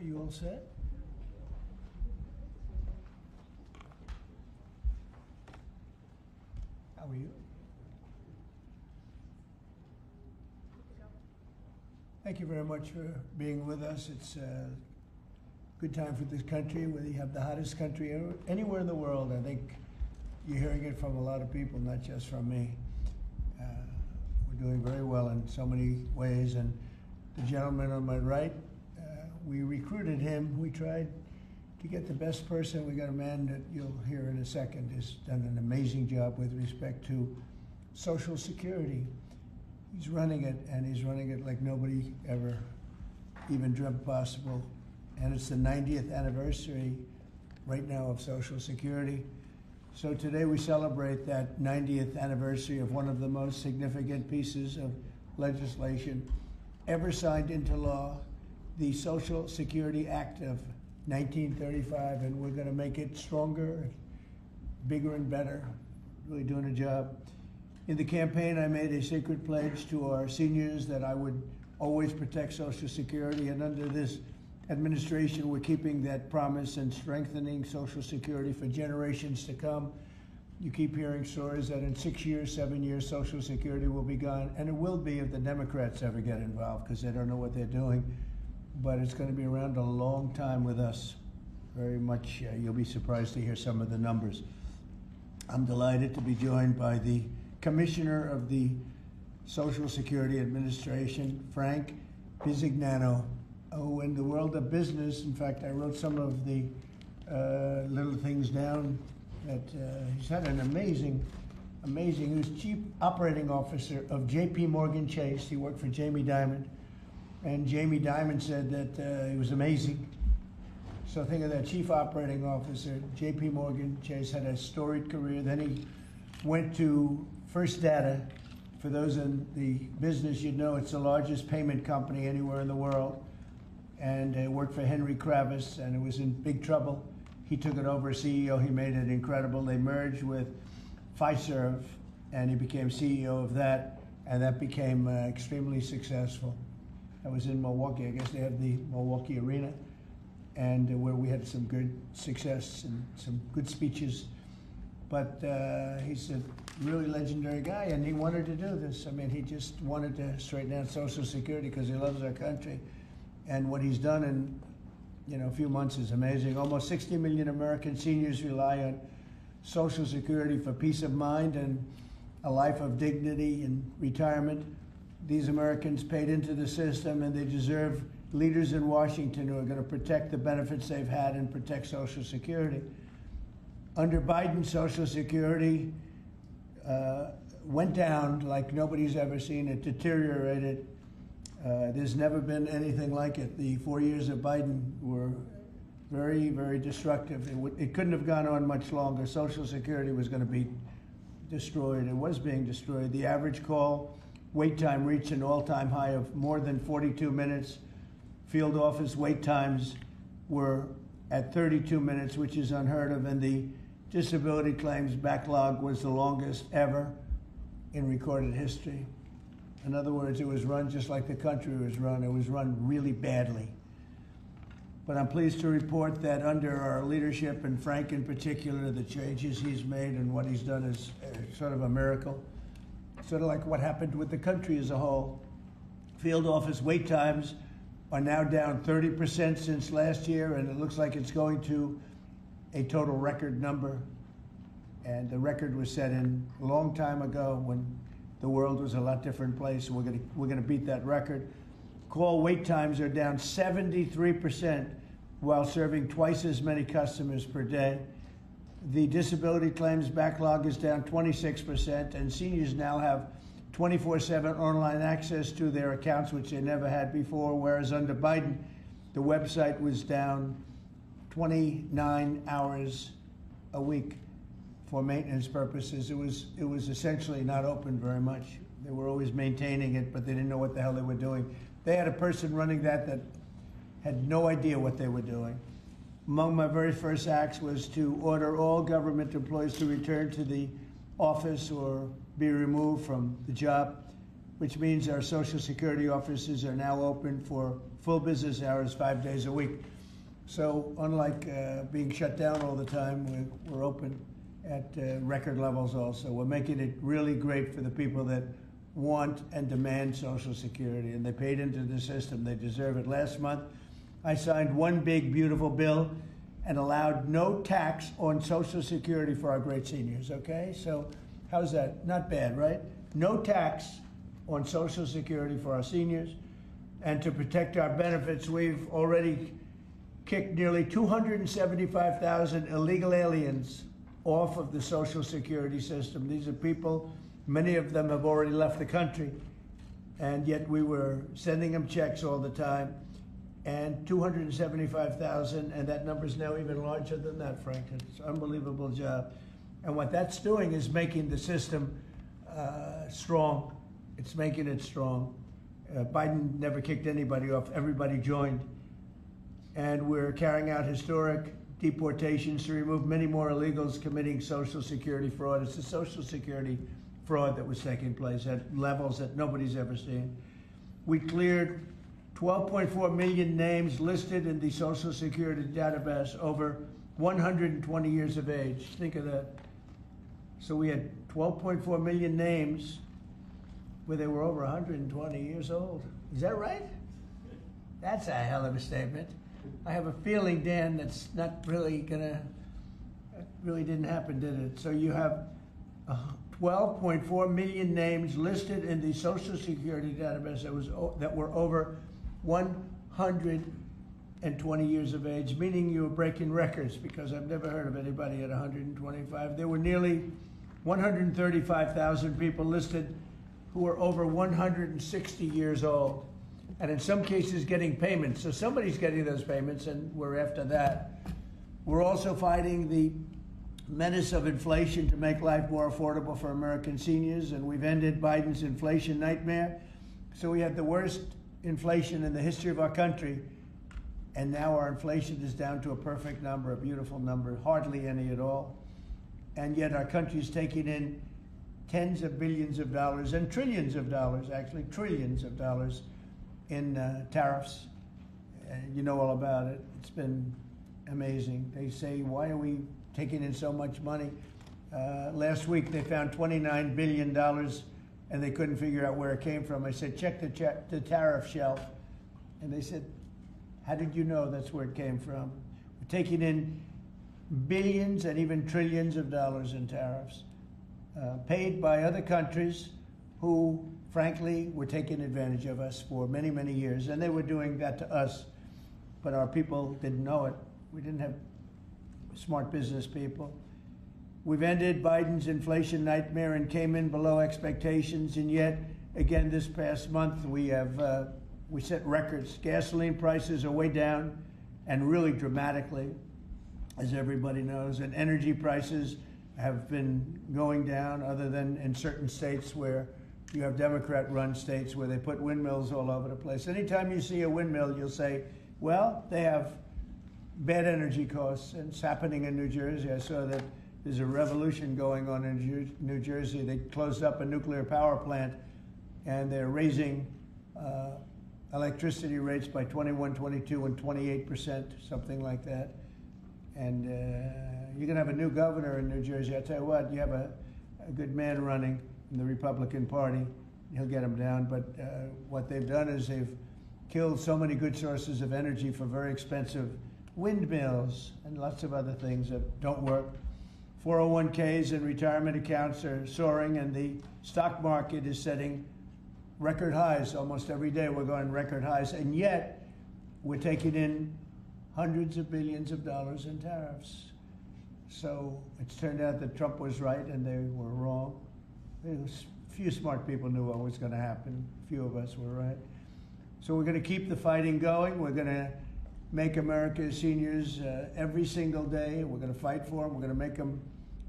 you all set? How are you? Thank you very much for being with us. It's a good time for this country, whether you have the hottest country anywhere in the world. I think you're hearing it from a lot of people, not just from me. We're doing very well in so many ways. And the gentleman on my right, we recruited him. We tried to get the best person. We got a man that you'll hear in a second has done an amazing job with respect to Social Security. He's running it, and he's running it like nobody ever even dreamt possible. And it's the 90th anniversary right now of Social Security. So today we celebrate that 90th anniversary of one of the most significant pieces of legislation ever signed into law, the Social Security Act of 1935, and we're going to make it stronger, bigger and better, really doing a job. In the campaign, I made a sacred pledge to our seniors that I would always protect Social Security, and under this administration, we're keeping that promise and strengthening Social Security for generations to come. You keep hearing stories that in 6 years, 7 years, Social Security will be gone, and it will be if the Democrats ever get involved, because they don't know what they're doing. But it's going to be around a long time with us. Very much, you'll be surprised to hear some of the numbers. I'm delighted to be joined by the Commissioner of the Social Security Administration, Frank Bisignano. Oh, in the world of business, in fact, I wrote some of the little things down that he's had an amazing, he was Chief Operating Officer of J.P. Morgan Chase. He worked for Jamie Dimon, and Jamie Dimon said that he was amazing. So think of that, Chief Operating Officer, J.P. Morgan Chase, had a storied career. Then he went to First Data. For those in the business, you'd know it's the largest payment company anywhere in the world. And worked for Henry Kravis, and it was in big trouble. He took it over as CEO. He made it incredible. They merged with Fiserv, and he became CEO of that, and that became extremely successful. That was in Milwaukee. I guess they have the Milwaukee Arena, and where we had some good success and some good speeches. But he's a really legendary guy, and he wanted to do this. I mean, he just wanted to straighten out Social Security because he loves our country. And what he's done in a few months is amazing. Almost 60 million American seniors rely on Social Security for peace of mind and a life of dignity in retirement. These Americans paid into the system, and they deserve leaders in Washington who are going to protect the benefits they've had and protect Social Security. Under Biden, Social Security went down like nobody's ever seen. It deteriorated. There's never been anything like it. The 4 years of Biden were very, very destructive. It couldn't have gone on much longer. Social Security was going to be destroyed. It was being destroyed. The average call wait time reached an all-time high of more than 42 minutes. Field office wait times were at 32 minutes, which is unheard of, and the disability claims backlog was the longest ever in recorded history. In other words, it was run just like the country was run. It was run really badly. But I'm pleased to report that under our leadership, and Frank in particular, the changes he's made and what he's done is sort of a miracle. Sort of like what happened with the country as a whole. Field office wait times are now down 30% since last year, and it looks like it's going to a total record number. And the record was set in a long time ago when the world was a lot different place. We're gonna beat that record. Call wait times are down 73% while serving twice as many customers per day. The disability claims backlog is down 26%, and seniors now have 24/7 online access to their accounts, which they never had before, whereas under Biden, the website was down 29 hours a week for maintenance purposes. It was essentially not open very much. They were always maintaining it, but they didn't know what the hell they were doing. They had a person running that had no idea what they were doing. Among my very first acts was to order all government employees to return to the office or be removed from the job, which means our Social Security offices are now open for full business hours 5 days a week. So unlike being shut down all the time, we're open at record levels also. We're making it really great for the people that want and demand Social Security, and they paid into the system. They deserve it. Last month, I signed one big, beautiful bill and allowed no tax on Social Security for our great seniors, okay? So how's that? Not bad, right? No tax on Social Security for our seniors. And to protect our benefits, we've already kicked nearly 275,000 illegal aliens off of the Social Security system. These are people, many of them have already left the country, and yet we were sending them checks all the time. And 275,000, and that number is now even larger than that, Frank. It's an unbelievable job. And what that's doing is making the system strong. It's making it strong. Biden never kicked anybody off. Everybody joined. And we're carrying out historic deportations to remove many more illegals committing Social Security fraud. It's the Social Security fraud that was taking place at levels that nobody's ever seen. We cleared 12.4 million names listed in the Social Security database over 120 years of age. Think of that. So we had 12.4 million names where they were over 120 years old. Is that right? That's a hell of a statement. I have a feeling, Dan, that's not really gonna, that really didn't happen, did it? So you have 12.4 million names listed in the Social Security database that were over 120 years of age, meaning you were breaking records, because I've never heard of anybody at 125. There were nearly 135,000 people listed who were over 160 years old, and in some cases getting payments. So somebody's getting those payments, and we're after that. We're also fighting the menace of inflation to make life more affordable for American seniors, and we've ended Biden's inflation nightmare. So we had the worst inflation in the history of our country, and now our inflation is down to a perfect number, a beautiful number, hardly any at all. And yet our country's taking in tens of billions of dollars and trillions of dollars, actually trillions of dollars in tariffs. You know all about it. It's been amazing. They say, why are we taking in so much money? Last week they found $29 billion and they couldn't figure out where it came from. I said, check the tariff shelf. And they said, how did you know that's where it came from? We're taking in billions and even trillions of dollars in tariffs, paid by other countries who, frankly, were taking advantage of us for many, many years. And they were doing that to us, but our people didn't know it. We didn't have smart business people. We've ended Biden's inflation nightmare and came in below expectations, and yet, again, this past month, we set records. Gasoline prices are way down, and really dramatically, as everybody knows, and energy prices have been going down, other than in certain states where you have Democrat-run states where they put windmills all over the place. Anytime you see a windmill, you'll say, well, they have bad energy costs, and it's happening in New Jersey. I saw that there's a revolution going on in New Jersey. They closed up a nuclear power plant, and they're raising electricity rates by 21, 22, and 28%, something like that. And you're going to have a new governor in New Jersey. I tell you what, you have a good man running in the Republican Party. He'll get them down. But what they've done is they've killed so many good sources of energy for very expensive windmills and lots of other things that don't work. 401ks and retirement accounts are soaring, and the stock market is setting record highs. Almost every day we're going record highs, and yet we're taking in hundreds of billions of dollars in tariffs. So it's turned out that Trump was right and they were wrong. A few smart people knew what was going to happen. A few of us were right. So we're going to keep the fighting going. We're going to make America's seniors every single day. We're going to fight for them. We're going to make them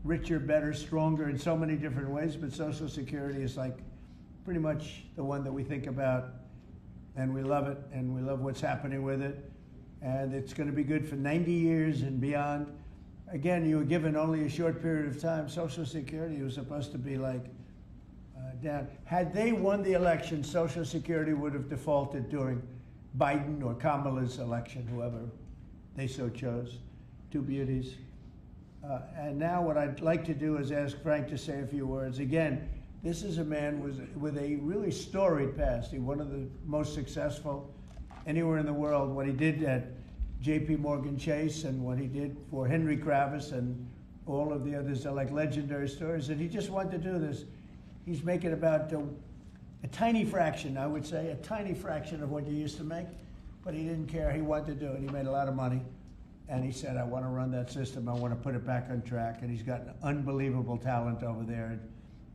richer, better, stronger in so many different ways. But Social Security is like pretty much the one that we think about, and we love it, and we love what's happening with it. And it's going to be good for 90 years and beyond. Again, you were given only a short period of time. Social Security was supposed to be like down. Had they won the election, Social Security would have defaulted during Biden or Kamala's election, whoever they so chose. Two beauties. And now what I'd like to do is ask Frank to say a few words. Again, this is a man with a really storied past. He's one of the most successful anywhere in the world. What he did at J.P. Morgan Chase and what he did for Henry Kravis and all of the others are like legendary stories. And he just wanted to do this. He's making about a tiny fraction, I would say, a tiny fraction of what you used to make. But he didn't care. He wanted to do it. He made a lot of money. And he said, I want to run that system. I want to put it back on track. And he's got unbelievable talent over there.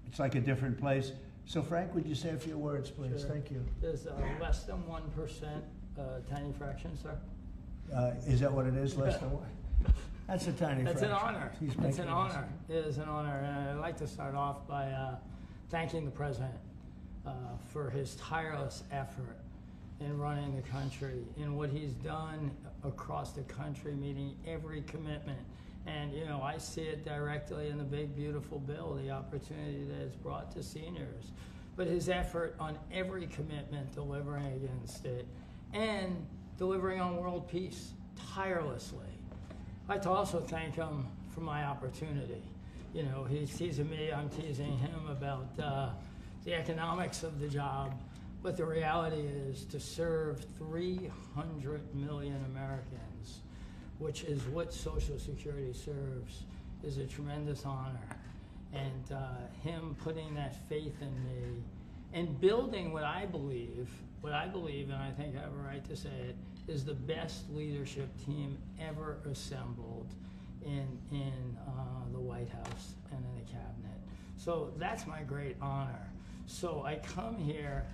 It's like a different place. So, Frank, would you say a few words, please? Sure. Thank you. There's less than 1% tiny fraction, sir. Is that what it is, less than one? That's a tiny That's fraction. an honor. It's an honor. It is an honor. And I'd like to start off by thanking the President for his tireless effort in running the country, in what he's done across the country, meeting every commitment. And, you know, I see it directly in the big, beautiful bill, the opportunity that it's brought to seniors. But his effort on every commitment, delivering against it, and delivering on world peace tirelessly. I'd like to also thank him for my opportunity. You know, he's teasing me, I'm teasing him about the economics of the job. But the reality is to serve 300 million Americans, which is what Social Security serves, is a tremendous honor. And him putting that faith in me and building what I believe, and I think I have a right to say it, is the best leadership team ever assembled in the White House and in the cabinet. So that's my great honor. So I come here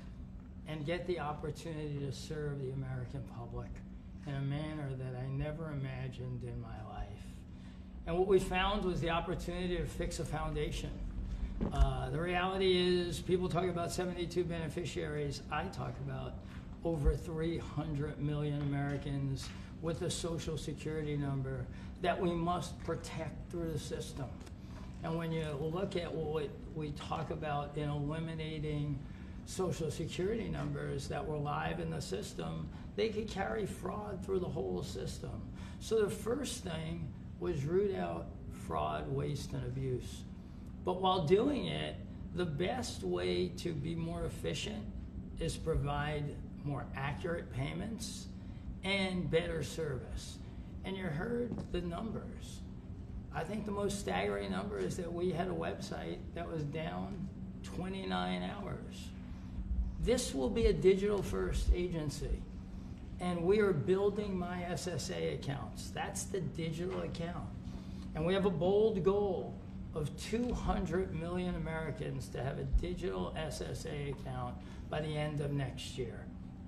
and get the opportunity to serve the American public in a manner that I never imagined in my life. And what we found was the opportunity to fix a foundation. The reality is, people talk about 72 beneficiaries. I talk about over 300 million Americans with a Social Security number that we must protect through the system. And when you look at what we talk about in eliminating Social Security numbers that were live in the system, they could carry fraud through the whole system. So the first thing was root out fraud, waste, and abuse. But while doing it, the best way to be more efficient is provide more accurate payments and better service. And you heard the numbers. I think the most staggering number is that we had a website that was down 29 hours. This will be a digital-first agency, and we are building my SSA accounts. That's the digital account. And we have a bold goal of 200 million Americans to have a digital SSA account by the end of next year.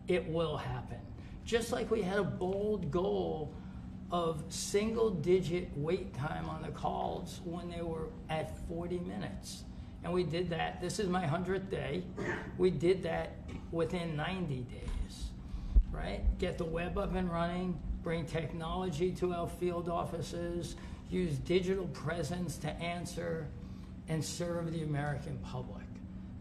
It will happen. Just like we had a bold goal of single-digit wait time on the calls when they were at 40 minutes. And we did that. This is my 100th day. We did that within 90 days, right? Get the web up and running, bring technology to our field offices, use digital presence to answer and serve the American public.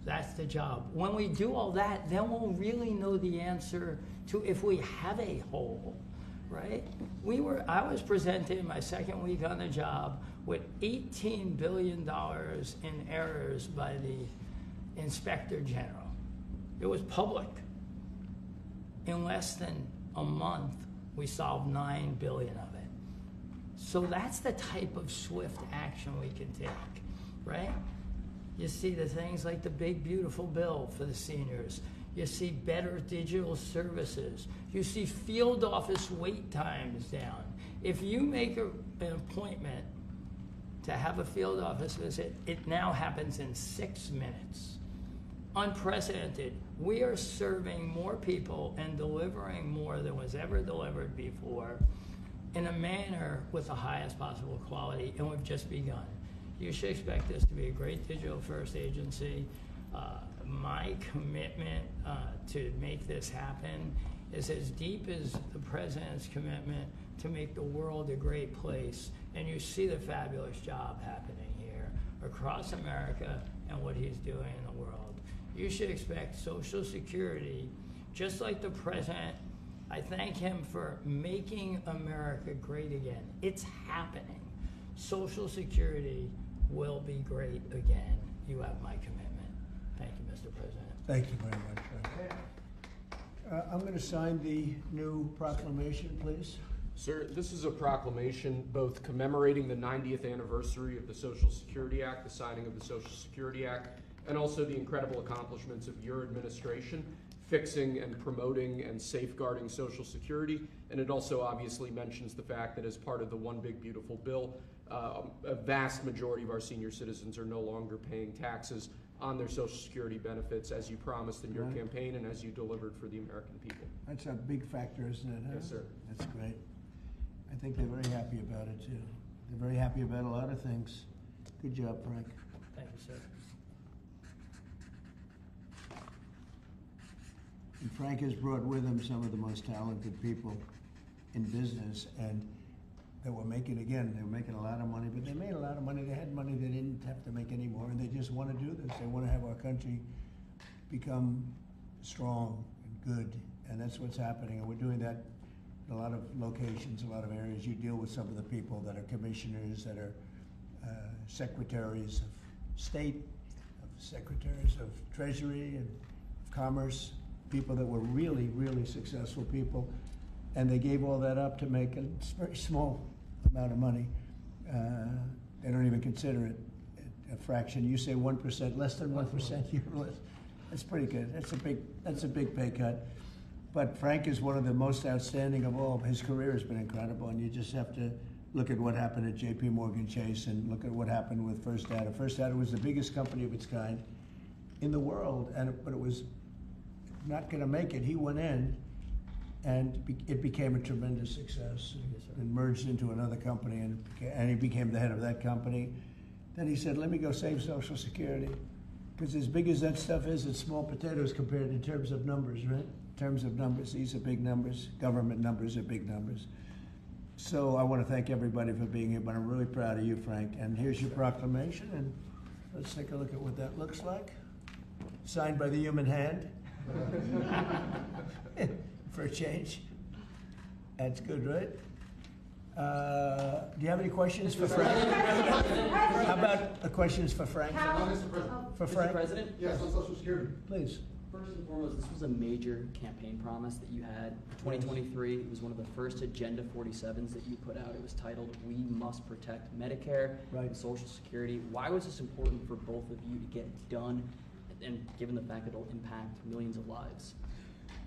That's the job. When we do all that, then we'll really know the answer to if we have a hole, right? I was presented in my second week on the job with $18 billion in errors by the Inspector General. It was public. In less than a month, we solved $9 billion of it. So that's the type of swift action we can take, right? You see the things like the big, beautiful bill for the seniors. You see better digital services. You see field office wait times down. If you make an appointment to have a field office visit, it now happens in 6 minutes. Unprecedented. We are serving more people and delivering more than was ever delivered before in a manner with the highest possible quality, and we've just begun. You should expect this to be a great digital-first agency. My commitment to make this happen is as deep as the President's commitment to make the world a great place. And you see the fabulous job happening here across America and what he's doing in the world. You should expect Social Security, just like the President I thank him for making America great again. It's happening. Social Security will be great again. You have my commitment. Thank you, Mr. President. Thank you very much, Frank. I'm going to sign the new proclamation, please. Sir, this is a proclamation both commemorating the 90th anniversary of the Social Security Act, the signing of the Social Security Act, and also the incredible accomplishments of your administration fixing and promoting and safeguarding Social Security. And it also obviously mentions the fact that as part of the One Big Beautiful Bill, a vast majority of our senior citizens are no longer paying taxes on their Social Security benefits, as you promised in your campaign and as you delivered for the American people. That's a big factor, isn't it? Huh? Yes, sir. That's great. I think they're very happy about it, too. They're very happy about a lot of things. Good job, Frank. Thank you, sir. And Frank has brought with him some of the most talented people in business, and they were making a lot of money, but they made a lot of money. They had money they didn't have to make anymore, and they just want to do this. They want to have our country become strong and good, and that's what's happening. And we're doing that in a lot of locations, a lot of areas. You deal with some of the people that are commissioners, that are secretaries of state, secretaries of treasury and of commerce, people that were really, really successful people, and they gave all that up to make a very small amount of money. They don't even consider it a fraction. You say 1%, less than 1%. That's pretty good. That's a big pay cut. But Frank is one of the most outstanding of all. His career has been incredible, and you just have to look at what happened at J.P. Morgan Chase and look at what happened with First Data. First Data was the biggest company of its kind in the world, but it was not going to make it. He went in, and it became a tremendous success and merged into another company, and he became the head of that company. Then he said, let me go save Social Security, because as big as that stuff is, it's small potatoes compared in terms of numbers, right? In terms of numbers, these are big numbers. Government numbers are big numbers. So I want to thank everybody for being here, but I'm really proud of you, Frank. And here's your proclamation, and let's take a look at what that looks like. Signed by the human hand. For a change. That's good, right? Do you have any questions for Frank? How about questions for Frank? For Frank? Mr. President? Yes, on Social Security. Please. First and foremost, this was a major campaign promise that you had. 2023, it was one of the first Agenda 47s that you put out. It was titled, We Must Protect Medicare and Social Security. Why was this important for both of you to get done, and given the fact that it'll impact millions of lives?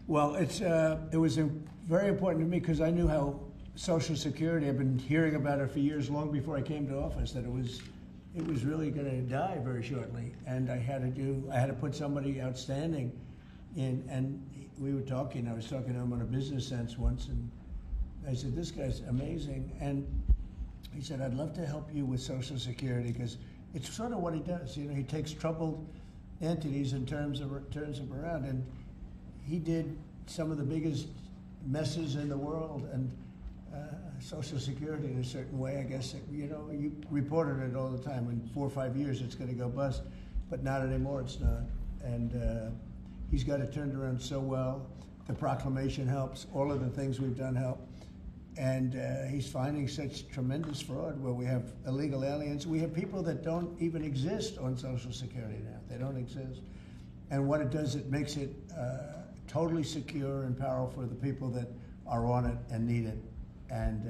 Well, it was very important to me because I knew how Social Security, I've been hearing about it for years, long before I came to office, that it was really going to die very shortly, and I had to put somebody outstanding in. And we were talking. I was talking to him on a business sense once, and I said, "This guy's amazing." And he said, "I'd love to help you with Social Security because it's sort of what he does. You know, he takes troubled entities and turns them around, and he did some of the biggest messes in the world, and Social Security in a certain way, I guess, you know, you reported it all the time. In 4 or 5 years, it's going to go bust, but not anymore, it's not. And he's got it turned around so well. The proclamation helps. All of the things we've done help. And he's finding such tremendous fraud where we have illegal aliens. We have people that don't even exist on Social Security now. They don't exist. And what it does, it makes it totally secure and powerful for the people that are on it and need it. And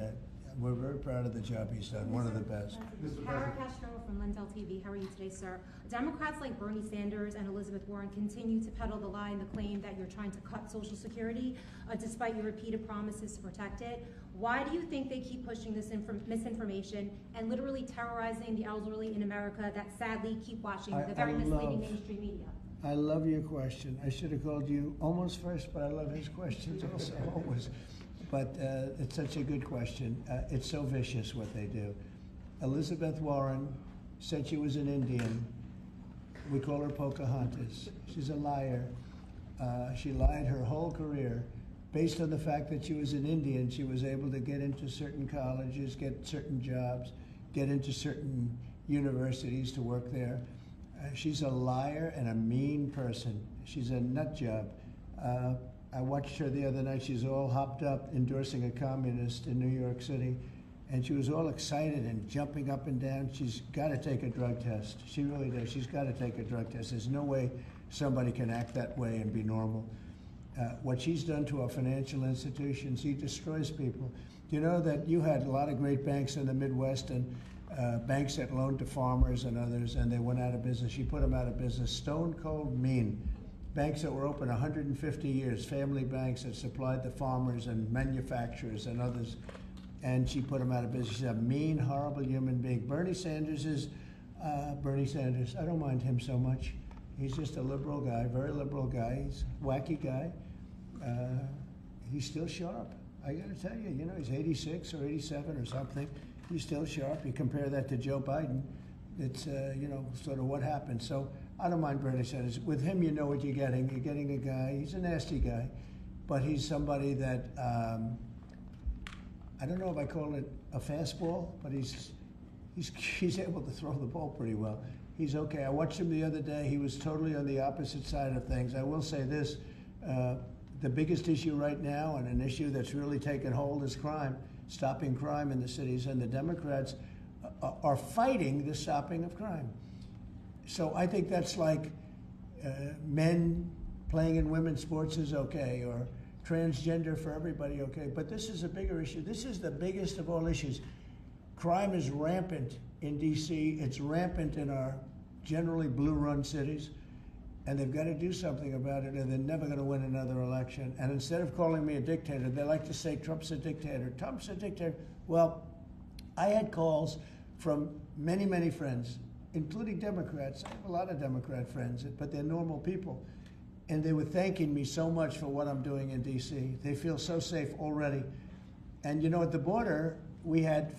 we're very proud of the job he's done, one of the best. Kara Castro from Lindell TV. How are you today, sir? Democrats like Bernie Sanders and Elizabeth Warren continue to peddle the lie and the claim that you're trying to cut Social Security, despite your repeated promises to protect it. Why do you think they keep pushing this misinformation and literally terrorizing the elderly in America that sadly keep watching the very misleading mainstream media? I love your question. I should have called you almost first, but I love his questions also, always. But it's such a good question. It's so vicious what they do. Elizabeth Warren said she was an Indian. We call her Pocahontas. She's a liar. She lied her whole career. Based on the fact that she was an Indian, she was able to get into certain colleges, get certain jobs, get into certain universities to work there. She's a liar and a mean person. She's a nut job. I watched her the other night. She's all hopped up endorsing a communist in New York City. And she was all excited and jumping up and down. She's got to take a drug test. She really does. She's got to take a drug test. There's no way somebody can act that way and be normal. What she's done to our financial institutions, he destroys people. Do you know that you had a lot of great banks in the Midwest and banks that loaned to farmers and others, and they went out of business? She put them out of business. Stone cold mean. Banks that were open 150 years, family banks that supplied the farmers and manufacturers and others, and she put them out of business. She's a mean, horrible human being. Bernie Sanders is Bernie Sanders. I don't mind him so much. He's just a liberal guy, very liberal guy. He's a wacky guy. He's still sharp. I got to tell you, you know, he's 86 or 87 or something. He's still sharp. You compare that to Joe Biden, it's, you know, sort of what happened. So I don't mind Bernie Sanders. With him, you know what you're getting. You're getting a guy, he's a nasty guy, but he's somebody that, I don't know if I call it a fastball, but he's able to throw the ball pretty well. He's okay. I watched him the other day. He was totally on the opposite side of things. I will say this, the biggest issue right now, and an issue that's really taken hold, is crime, stopping crime in the cities, and the Democrats are fighting the stopping of crime. So I think that's like men playing in women's sports is okay, or transgender for everybody, okay. But this is a bigger issue. This is the biggest of all issues. Crime is rampant in D.C. It's rampant in our generally blue-run cities, and they've got to do something about it, or they're never going to win another election. And instead of calling me a dictator, they like to say Trump's a dictator. Trump's a dictator. Well, I had calls from many, many friends, including Democrats. I have a lot of Democrat friends, but they're normal people. And they were thanking me so much for what I'm doing in D.C. They feel so safe already. And you know, at the border, we had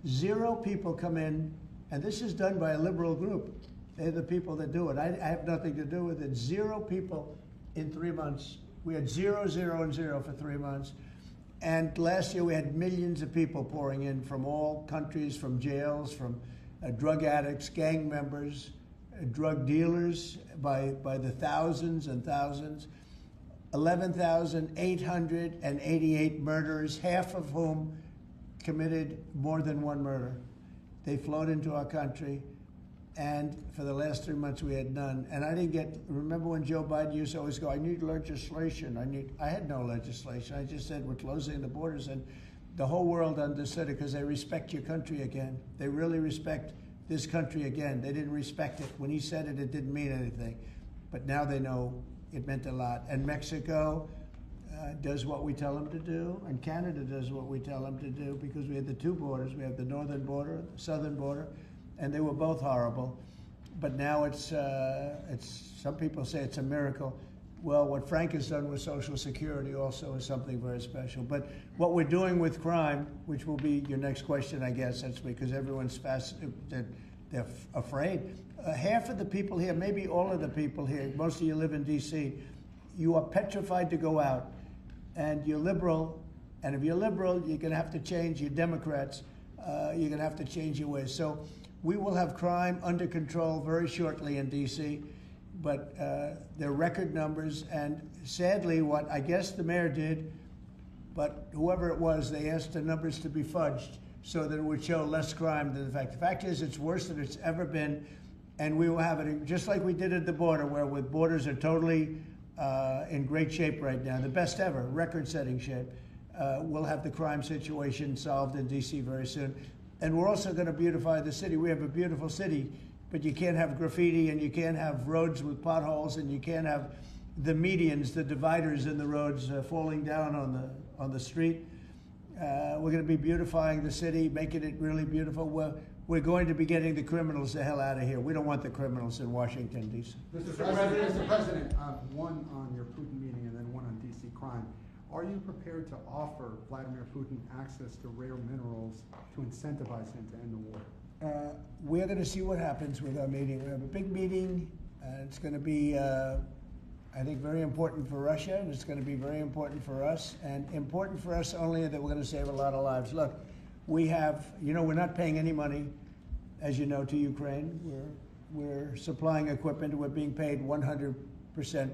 0 people come in, and this is done by a liberal group. They're the people that do it. I have nothing to do with it. 0 people in 3 months. We had 0, 0, and 0 for 3 months. And last year we had millions of people pouring in from all countries, from jails, from drug addicts, gang members, drug dealers by the thousands and thousands. 11,888 murderers, half of whom committed more than one murder. They flowed into our country, and for the last 3 months we had none. And I didn't remember when Joe Biden used to always go, I need legislation. I had no legislation. I just said we're closing the borders, and the whole world understood it because they respect your country again. They really respect this country again. They didn't respect it. When he said it, it didn't mean anything. But now they know it meant a lot. And Mexico does what we tell them to do, and Canada does what we tell them to do, because we have the 2 borders. We have the northern border, the southern border, and they were both horrible. But now it's some people say it's a miracle. Well, what Frank has done with Social Security also is something very special. But what we're doing with crime, which will be your next question, I guess, that's because everyone's they're afraid. Half of the people here, maybe all of the people here, most of you live in D.C., you are petrified to go out. And you're liberal, and if you're liberal, you're going to have to change. You're Democrats, you're going to have to change your ways. So we will have crime under control very shortly in D.C., but they're record numbers. And sadly, what I guess the mayor did, but whoever it was, they asked the numbers to be fudged so that it would show less crime than the fact. The fact is, it's worse than it's ever been, and we will have it just like we did at the border, where the borders are totally in great shape right now, the best ever, record-setting shape. We'll have the crime situation solved in D.C. very soon. And we're also going to beautify the city. We have a beautiful city, but you can't have graffiti, and you can't have roads with potholes, and you can't have the medians, the dividers in the roads falling down on the street. We're going to be beautifying the city, making it really beautiful. We're going to be getting the criminals the hell out of here. We don't want the criminals in Washington, D.C. Mr. President, one on your Putin meeting and then one on D.C. crime. Are you prepared to offer Vladimir Putin access to rare minerals to incentivize him to end the war? We're going to see what happens with our meeting. We have a big meeting. It's going to be, I think, very important for Russia, and it's going to be very important for us, and important for us only that we're going to save a lot of lives. Look, we have, we're not paying any money, as you know, to Ukraine. We're supplying equipment. We're being paid 100%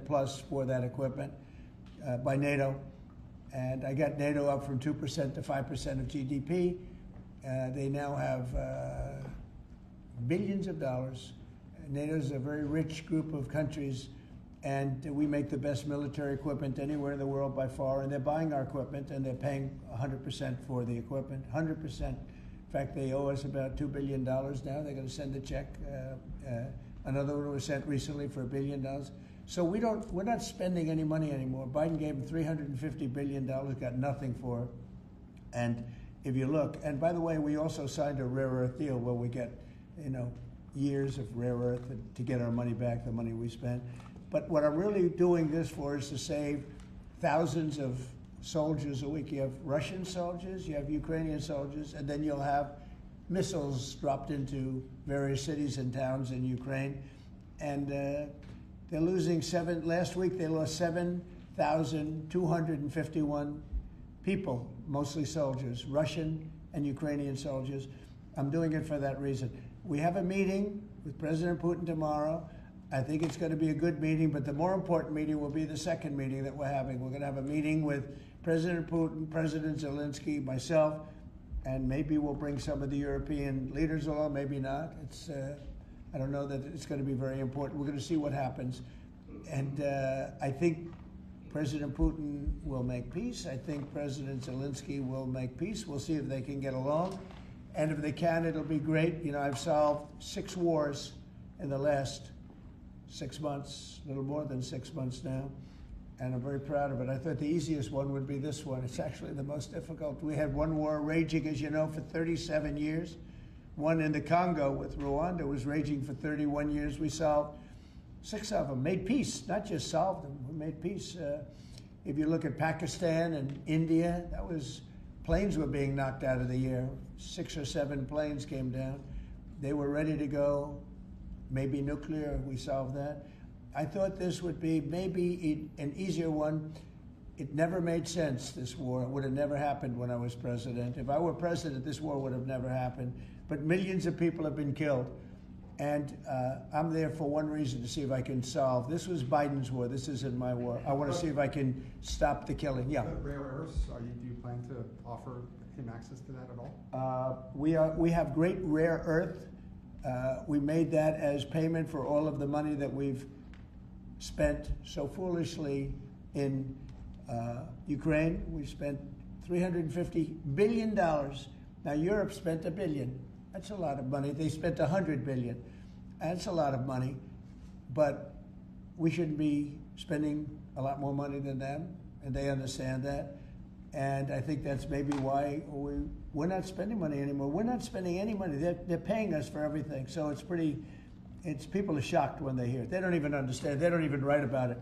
plus for that equipment. by NATO. And I got NATO up from 2% to 5% of GDP. They now have billions of dollars. NATO is a very rich group of countries, and we make the best military equipment anywhere in the world by far, and they're buying our equipment, and they're paying 100% for the equipment, 100%. In fact, they owe us about $2 billion now. They're going to send a check. Another one was sent recently for $1 billion. So we're not spending any money anymore. Biden gave them $350 billion, got nothing for it. And if you look, and by the way, we also signed a rare earth deal where we get, years of rare earth to get our money back, the money we spent. But what I'm really doing this for is to save thousands of soldiers a week. You have Russian soldiers, you have Ukrainian soldiers, and then you'll have missiles dropped into various cities and towns in Ukraine. And they're losing last week they lost 7,251 people, mostly soldiers, Russian and Ukrainian soldiers. I'm doing it for that reason. We have a meeting with President Putin tomorrow. I think it's going to be a good meeting, but the more important meeting will be the second meeting that we're having. We're going to have a meeting with President Putin, President Zelensky, myself, and maybe we'll bring some of the European leaders along, maybe not. I don't know that it's going to be very important. We're going to see what happens. And I think President Putin will make peace. I think President Zelensky will make peace. We'll see if they can get along. And if they can, it'll be great. I've solved 6 wars in the last 6 months, a little more than 6 months now, and I'm very proud of it. I thought the easiest one would be this one. It's actually the most difficult. We had one war raging, as you know, for 37 years. One in the Congo with Rwanda was raging for 31 years. We solved 6 of them, made peace, not just solved them, we made peace. If you look at Pakistan and India, planes were being knocked out of the air. 6 or 7 planes came down. They were ready to go. Maybe nuclear, we solved that. I thought this would be maybe an easier one. It never made sense, this war. It would have never happened when I was president. If I were president, this war would have never happened. But millions of people have been killed. And I'm there for one reason, to see if I can solve. This was Biden's war. This isn't my war. I want to see if I can stop the killing. Yeah. The rare earths, do you plan to offer him access to that at all? We have great rare earth. We made that as payment for all of the money that we've spent so foolishly in Ukraine. We spent $350 billion. Now Europe spent $1 billion. That's a lot of money. They spent $100 billion. That's a lot of money, but we shouldn't be spending a lot more money than them, and they understand that. And I think that's maybe why we're not spending money anymore. We're not spending any money. They're paying us for everything. So people are shocked when they hear it. They don't even understand. They don't even write about it.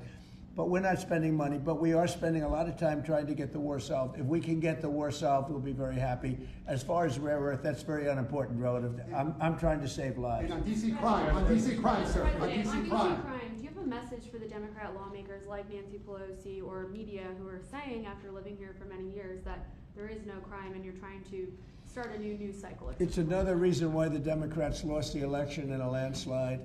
But we're not spending money, but we are spending a lot of time trying to get the war solved. If we can get the war solved, we'll be very happy. As far as rare earth, that's very unimportant relative to, I'm trying to save lives. And on DC crime, sir, on DC crime. Do you have a message for the Democrat lawmakers like Nancy Pelosi or media who are saying, after living here for many years, that there is no crime and you're trying to start a new news cycle? It's another reason why the Democrats lost the election in a landslide.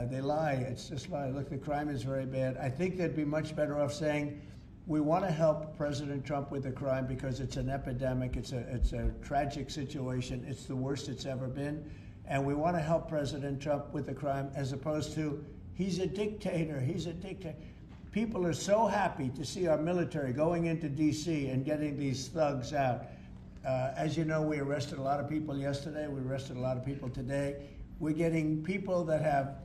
They lie. It's just lie. Look, the crime is very bad. I think they'd be much better off saying, we want to help President Trump with the crime because it's an epidemic. It's a tragic situation. It's the worst it's ever been. And we want to help President Trump with the crime, as opposed to, he's a dictator. He's a dictator. People are so happy to see our military going into D.C. and getting these thugs out. As you know, we arrested a lot of people yesterday. We arrested a lot of people today. We're getting people that have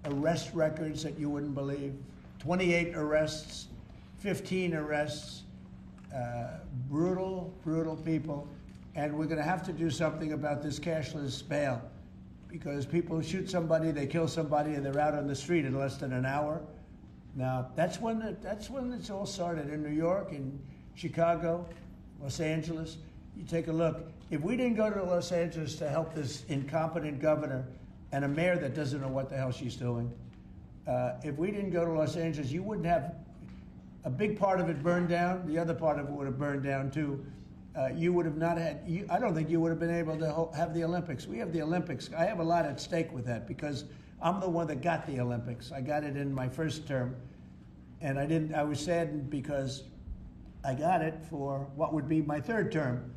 arrest records that you wouldn't believe. 28 arrests, 15 arrests, brutal, brutal people. And we're going to have to do something about this cashless bail, because people shoot somebody, they kill somebody, and they're out on the street in less than an hour. Now, that's when it's all started in New York, in Chicago, Los Angeles. You take a look. If we didn't go to Los Angeles to help this incompetent governor and a mayor that doesn't know what the hell she's doing, if we didn't go to Los Angeles, you wouldn't have a big part of it burned down. The other part of it would have burned down too. You would have not had, I don't think you would have been able to have the Olympics. We have the Olympics. I have a lot at stake with that because I'm the one that got the Olympics. I got it in my first term. And I was saddened because I got it for what would be my third term,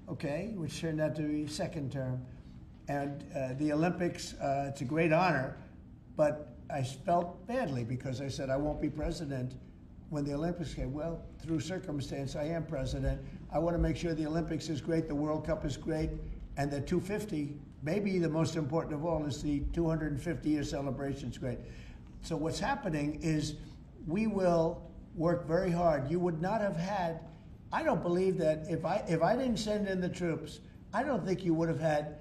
okay, which turned out to be second term. And the Olympics, it's a great honor, but I felt badly because I said I won't be president when the Olympics came. Well, through circumstance, I am president. I want to make sure the Olympics is great, the World Cup is great, and the 250, maybe the most important of all, is the 250-year celebration is great. So what's happening is we will work very hard. You would not have had, I don't believe that if I didn't send in the troops, I don't think you would have had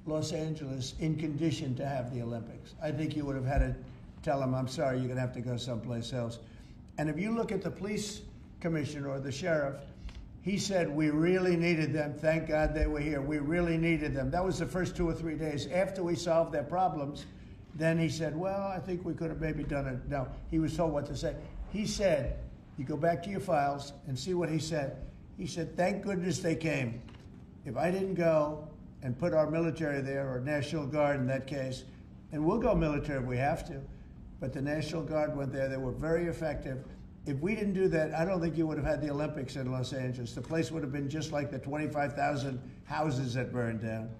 Los Angeles in condition to have the Olympics. I think you would have had to tell them, I'm sorry, you're going to have to go someplace else. And if you look at the police commissioner or the sheriff, he said, we really needed them. Thank God they were here. We really needed them. That was the first 2 or 3 days. After we solved their problems, then he said, well, I think we could have maybe done it. No, he was told what to say. He said, you go back to your files and see what he said. He said, thank goodness they came. If I didn't go and put our military there, or National Guard in that case, and we'll go military if we have to, but the National Guard went there. They were very effective. If we didn't do that, I don't think you would have had the Olympics in Los Angeles. The place would have been just like the 25,000 houses that burned down,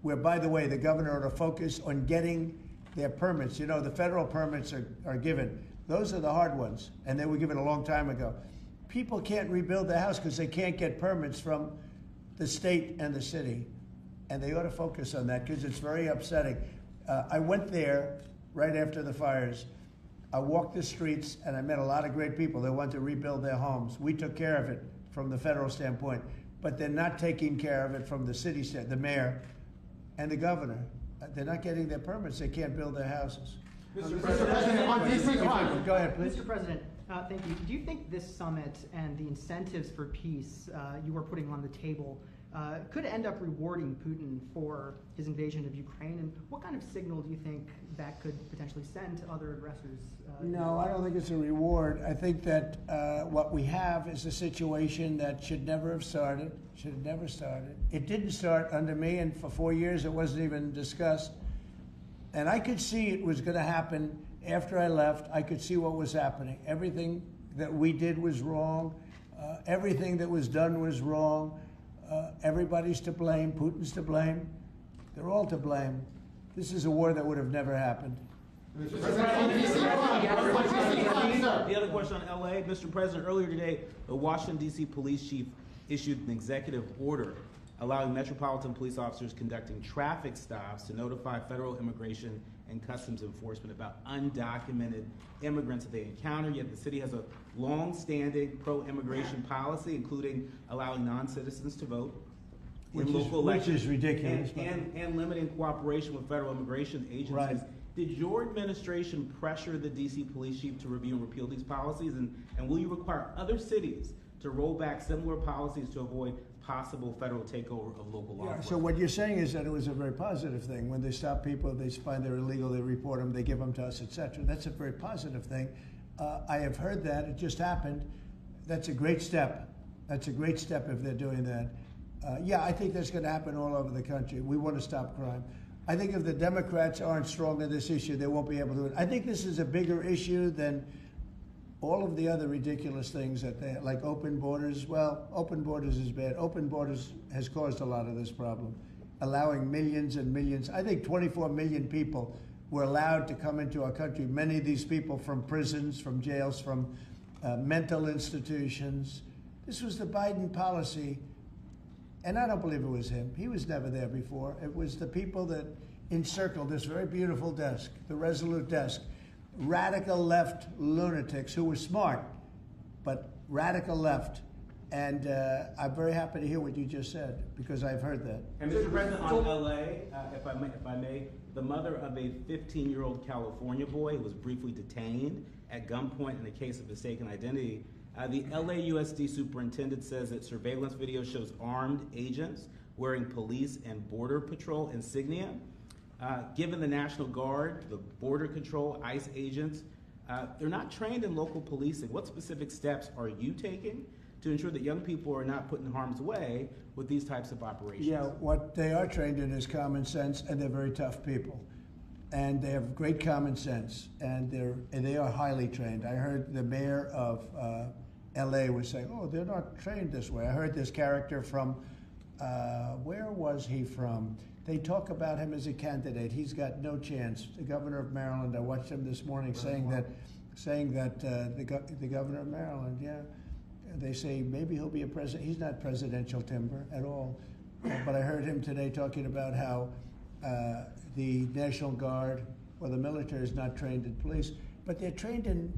where, by the way, the governor ought to focus on getting their permits. You know, the federal permits are given. Those are the hard ones, and they were given a long time ago. People can't rebuild their house because they can't get permits from the state and the city, and they ought to focus on that because it's very upsetting. I went there right after the fires. I walked the streets, and I met a lot of great people that want to rebuild their homes. We took care of it from the federal standpoint, but they're not taking care of it from the city standpoint, the mayor and the governor. They're not getting their permits. They can't build their houses. Mr. President, on DC crime. Go ahead, please. Mr. President, thank you. Do you think this summit and the incentives for peace you are putting on the table could end up rewarding Putin for his invasion of Ukraine? And what kind of signal do you think that could potentially send to other aggressors? No, I don't think it's a reward. I think that what we have is a situation that should never have started. Should have never started. It didn't start under me, and for 4 years it wasn't even discussed. And I could see it was going to happen after I left. I could see what was happening. Everything that we did was wrong. Everything that was done was wrong. Everybody's to blame. Putin's to blame. They're all to blame. This is a war that would have never happened. The other question on LA, Mr. President, earlier today, the Washington, D.C. police chief issued an executive order allowing metropolitan police officers conducting traffic stops to notify federal immigration and customs enforcement about undocumented immigrants that they encounter. Yet the city has a long-standing pro-immigration policy, including allowing non-citizens to vote in local elections. Which is ridiculous. And limiting cooperation with federal immigration agencies. Right. Did your administration pressure the D.C. police chief to review and repeal these policies? And will you require other cities to roll back similar policies to avoid possible federal takeover of local law enforcement? So what you're saying is that it was a very positive thing. When they stop people, they find they're illegal, they report them, they give them to us, etc. That's a very positive thing. I have heard that. It just happened. That's a great step. That's a great step if they're doing that. Yeah, I think that's going to happen all over the country. We want to stop crime. I think if the Democrats aren't strong on this issue, they won't be able to do it. I think this is a bigger issue than all of the other ridiculous things that they, like open borders. Well, open borders is bad. Open borders has caused a lot of this problem, allowing millions and millions. I think 24 million people were allowed to come into our country. Many of these people from prisons, from jails, from mental institutions. This was the Biden policy. And I don't believe it was him. He was never there before. It was the people that encircled this very beautiful desk, the Resolute desk. Radical left lunatics who were smart, but radical left. And I'm very happy to hear what you just said, because I've heard that. And Mr. President, on LA, if I may, the mother of a 15-year-old California boy was briefly detained at gunpoint in a case of mistaken identity. The LAUSD superintendent says that surveillance video shows armed agents wearing police and border patrol insignia. Given the National Guard, the Border Control, ICE agents, they're not trained in local policing. What specific steps are you taking to ensure that young people are not put in harm's way with these types of operations? Yeah, what they are trained in is common sense, and they're very tough people. and they have great common sense, and they are highly trained. I heard the mayor of L.A. was saying, "Oh, they're not trained this way." I heard this character from where was he from? They talk about him as a candidate. He's got no chance. The governor of Maryland. I watched him this morning saying that the governor of Maryland, yeah, they say maybe he'll be a president. He's not presidential timber at all. But I heard him today talking about how the National Guard or the military is not trained in police, but they're trained in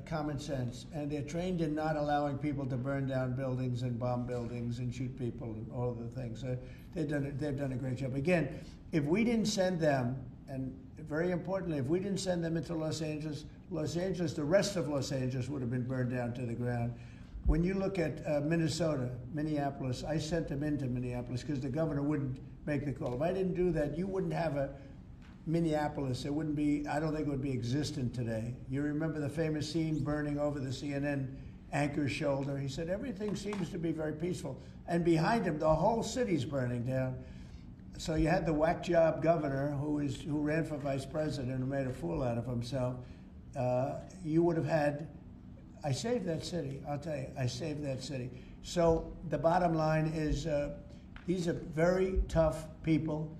common sense, and they're trained in not allowing people to burn down buildings and bomb buildings and shoot people and all of the things. They've done a great job. Again, if we didn't send them, and very importantly, if we didn't send them into Los Angeles, the rest of Los Angeles would have been burned down to the ground. When you look at Minnesota, Minneapolis, I sent them into Minneapolis because the governor wouldn't make the call. If I didn't do that, you wouldn't have a Minneapolis. It wouldn't be, I don't think it would be existent today. You remember the famous scene burning over the CNN anchor's shoulder? He said, everything seems to be very peaceful. And behind him, the whole city's burning down. So you had the whack job governor who ran for vice president, who made a fool out of himself. You would have had, I saved that city, I'll tell you, I saved that city. So the bottom line is these are very tough people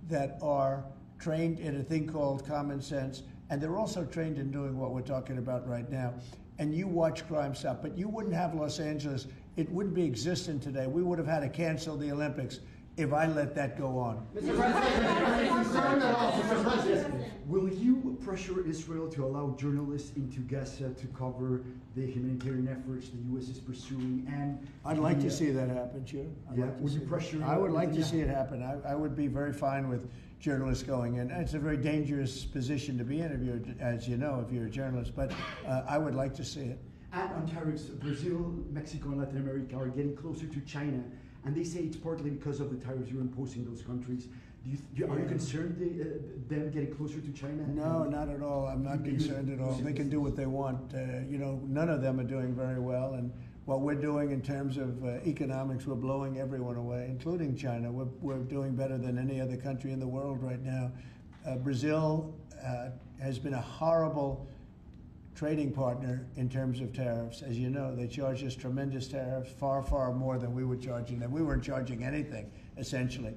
that are trained in a thing called common sense, and they're also trained in doing what we're talking about right now. And you watch crime stop, but you wouldn't have Los Angeles, it wouldn't be existent today. We would have had to cancel the Olympics if I let that go on. Mr. President, will you pressure Israel to allow journalists into Gaza to cover the humanitarian efforts the U.S. is pursuing? And I'd like to see that happen, sure. Would you pressure? I would like to see it happen. I would be very fine with journalists going in. It's a very dangerous position to be in, as you know, if you're a journalist, but I would like to see it. And on tariffs, Brazil, Mexico, and Latin America are getting closer to China, and they say it's partly because of the tariffs you're imposing those countries. Are you concerned them getting closer to China? No, not at all. I'm not concerned at all. They can do what they want. None of them are doing very well, and what we're doing in terms of economics, we're blowing everyone away, including China. We're doing better than any other country in the world right now. Brazil has been a horrible trading partner in terms of tariffs. As you know, they charge us tremendous tariffs, far, far more than we were charging them. We weren't charging anything, essentially.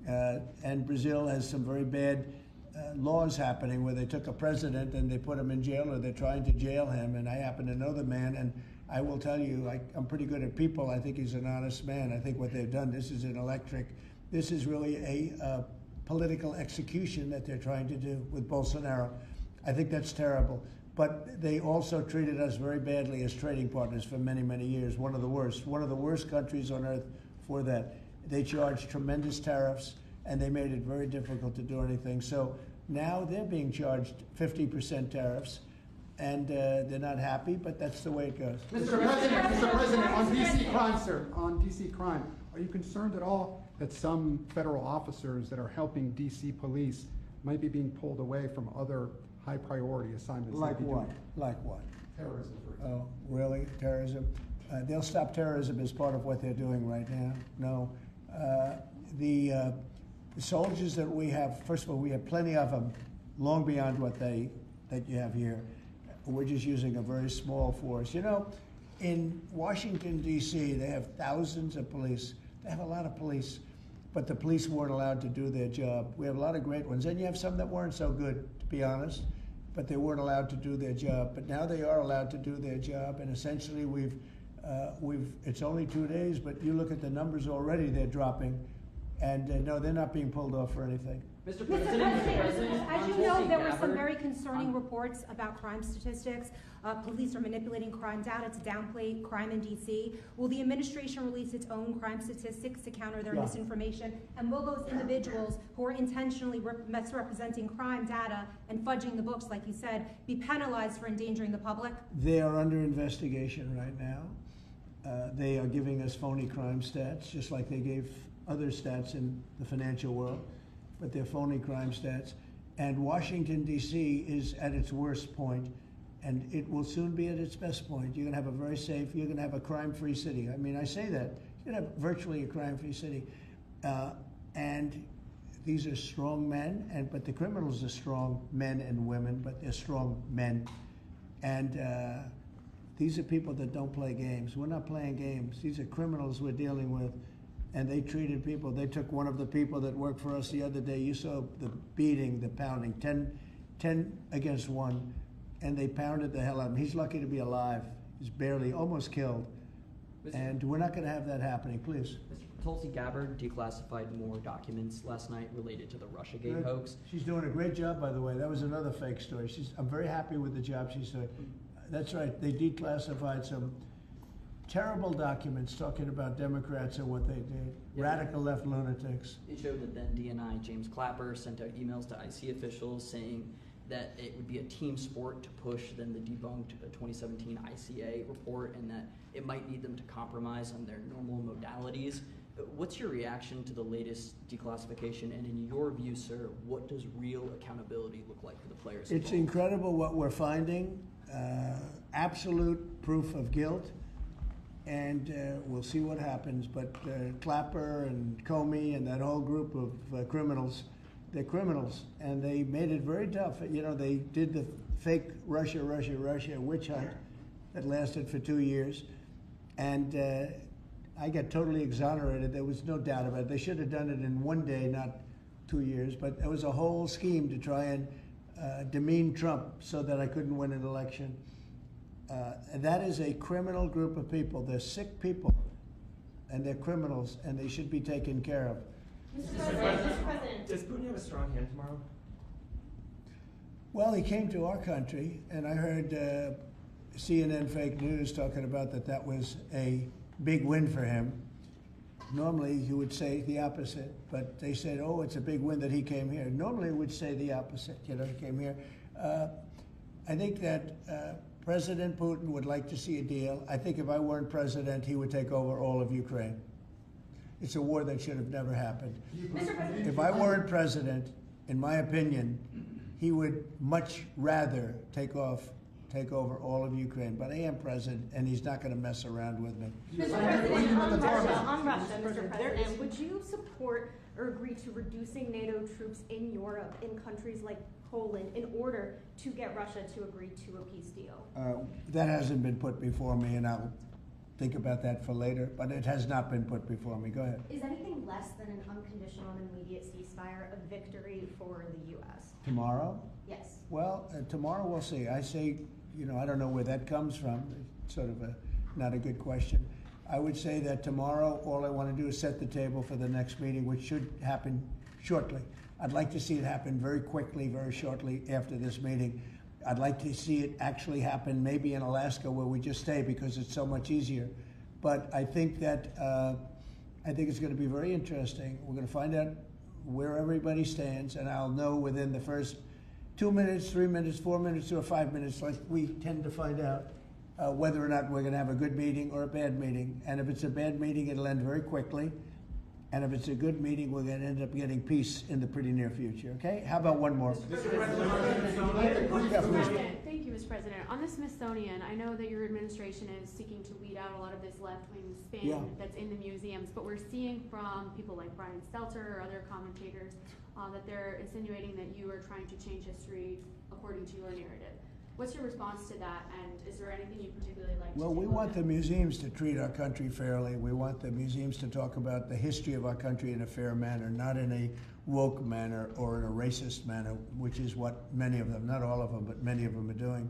And Brazil has some very bad laws happening where they took a president and they put him in jail, or they're trying to jail him. And I happen to know the man, and I will tell you, I'm pretty good at people. I think he's an honest man. I think what they've done, this is really a political execution that they're trying to do with Bolsonaro. I think that's terrible. But they also treated us very badly as trading partners for many, many years. One of the worst countries on earth for that. They charged tremendous tariffs, and they made it very difficult to do anything. So now they're being charged 50% tariffs, and they're not happy, but that's the way it goes. Mr. President, on DC crime, sir, on DC crime, are you concerned at all that some federal officers that are helping DC police might be being pulled away from other high priority assignments? Like what? Like what? Terrorism, for example. Oh, really? Terrorism? They'll stop terrorism as part of what they're doing right now. No. The soldiers that we have, first of all, we have plenty of them, long beyond what that you have here. We're just using a very small force. You know, in Washington, D.C., they have thousands of police. They have a lot of police, but the police weren't allowed to do their job. We have a lot of great ones, and you have some that weren't so good, to be honest, but they weren't allowed to do their job. But now they are allowed to do their job, and essentially it's only 2 days, but you look at the numbers already, they're dropping. And no, they're not being pulled off for anything. Mr. President, as you know, there were some very concerning reports about crime statistics. Police are manipulating crime data to downplay crime in D.C. Will the administration release its own crime statistics to counter their misinformation? And will those individuals who are intentionally misrepresenting crime data and fudging the books, like you said, be penalized for endangering the public? They are under investigation right now. They are giving us phony crime stats, just like they gave other stats in the financial world, but they're phony crime stats. And Washington, D.C. is at its worst point, and it will soon be at its best point. You're going to have a very safe, you're going to have a crime-free city. I mean, I say that. You're going to have virtually a crime-free city. And these are strong men, but the criminals are strong men and women, but they're strong men. And these are people that don't play games. We're not playing games. These are criminals we're dealing with. And they treated people. They took one of the people that worked for us the other day. You saw the beating, the pounding, 10 against 1. And they pounded the hell out of him. He's lucky to be alive. He's barely, almost killed. And we're not going to have that happening, please. Tulsi Gabbard declassified more documents last night related to the Russiagate hoax. She's doing a great job, by the way. That was another fake story. I'm very happy with the job she's doing. That's right. They declassified some terrible documents talking about Democrats and what they did. Yeah. Radical left lunatics. It showed that then DNI James Clapper sent out emails to IC officials saying that it would be a team sport to push then the debunked 2017 ICA report and that it might need them to compromise on their normal modalities. What's your reaction to the latest declassification? And in your view, sir, what does real accountability look like for the players? It's incredible what we're finding. Absolute proof of guilt. And we'll see what happens. But Clapper and Comey and that whole group of criminals, they're criminals. And they made it very tough. You know, they did the fake Russia witch hunt that lasted for 2 years. And I got totally exonerated. There was no doubt about it. They should have done it in 1 day, not 2 years. But it was a whole scheme to try and demean Trump so that I couldn't win an election. And that is a criminal group of people. They're sick people, and they're criminals, and they should be taken care of. Mr. President. Does Putin have a strong hand tomorrow? Well, he came to our country, and I heard CNN fake news talking about that was a big win for him. Normally, you would say the opposite, but they said, oh, it's a big win that he came here. Normally, we would say the opposite, he came here. I think that President Putin would like to see a deal. I think if I weren't president, he would take over all of Ukraine. It's a war that should have never happened. If I weren't president, in my opinion, he would much rather take over all of Ukraine. But I am president, and he's not going to mess around with me. Mr. President, on Russia, Mr. President, would you support or agree to reducing NATO troops in Europe, in countries like Poland, in order to get Russia to agree to a peace deal? That hasn't been put before me, and I'll think about that for later, but it has not been put before me. Go ahead. Is anything less than an unconditional and immediate ceasefire a victory for the U.S.? Tomorrow? Yes. Well, tomorrow we'll see. I say, I don't know where that comes from. It's sort of not a good question. I would say that tomorrow all I want to do is set the table for the next meeting, which should happen shortly. I'd like to see it happen very quickly, very shortly after this meeting. I'd like to see it actually happen maybe in Alaska where we just stay because it's so much easier. But I think that it's going to be very interesting. We're going to find out where everybody stands, and I'll know within the first 2 minutes, 3 minutes, 4 minutes, or 5 minutes, like we tend to find out whether or not we're going to have a good meeting or a bad meeting. And if it's a bad meeting, it'll end very quickly. And if it's a good meeting, we're going to end up getting peace in the pretty near future. Okay? How about one more? Thank you, Mr. President. On the Smithsonian, I know that your administration is seeking to weed out a lot of this left-wing spin that's in the museums, but we're seeing from people like Brian Stelter or other commentators that they're insinuating that you are trying to change history according to your narrative. What's your response to that, and is there anything you particularly like to do? Well, we want the museums to treat our country fairly. We want the museums to talk about the history of our country in a fair manner, not in a woke manner or in a racist manner, which is what many of them, not all of them, but many of them are doing.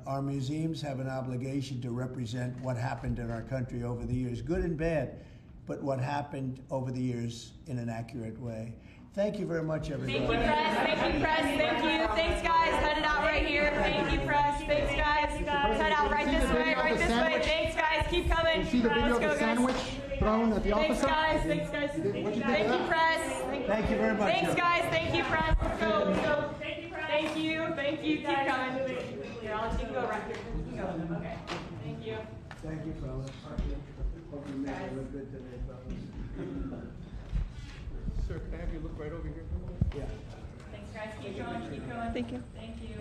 Our museums have an obligation to represent what happened in our country over the years, good and bad, but what happened over the years in an accurate way. Thank you very much, everybody. Thank you, press. Thank you, press. Thank you. Thanks, guys. Cut it out right here. Thank you, press. Thanks, guys. Cut out right this way. Right this way. Thanks, guys. Keep coming. You see the video of the sandwich thrown at the officer? Thanks, guys. Thank you, press. Thank you very much. Thanks, guys. Thank you, press. Let's go. Thank you, press. Thank you. Thank you. Keep coming. Here, I'll let you go right here. You go. Okay. Thank you. Thank you, fellas. Hope you made it look good today, fellas. Sir, can I have you look right over here? Yeah. Thanks, guys. Keep going. Keep going. Thank you. Thank you.